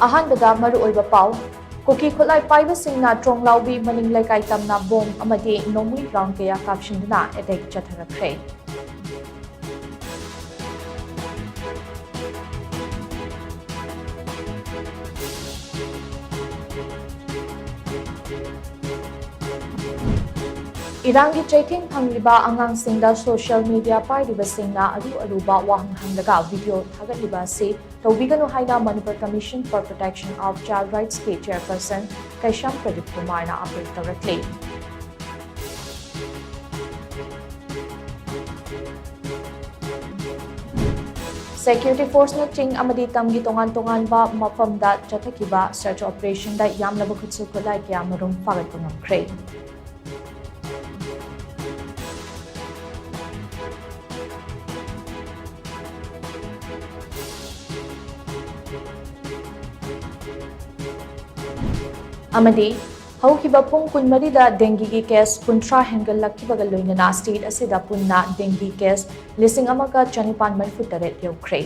ꯑꯍꯥꯟꯕꯗ ꯃꯔꯨꯑꯣꯏꯕ ꯄꯥꯎ ꯀꯨꯀꯤ ꯈꯨꯠꯂꯥꯏ ꯄꯥꯏꯕꯁꯤꯡꯅ ꯇ꯭ꯔꯣꯡꯂꯥꯎꯕꯤ ꯃꯅꯤꯡ ꯂꯩꯀꯥꯏ ꯇꯝꯅ ꯕꯣꯝ ꯑꯃꯗꯤ ꯅꯣꯡꯃꯩ ꯔꯥꯎꯟ ꯀꯌꯥ ꯀꯥꯞꯁꯤꯟꯗꯨꯅ attack ꯆꯠꯊꯔꯛꯈ꯭ꯔꯦ꯫ Irangi chaiting pangliba angangsingda social media pairibasingna aruba wahang hanglaga video thagaliba se tawbiganu haina Manipur Commission for Protection of Child Rights ki chairperson Kaisham Pradeep Kumar na appeal tawrakle. Security force na ching amadi tamgi tongan ba mafamda chathakiba search operation da yamlaba khutsu khulai kya marum fagat punamkhre. Amadi haukiba pung kunmarida dengue ki case puntra hengalakkibaga loinana state asida punna dengue case lising amaga chanipan marifutaret yaukhre.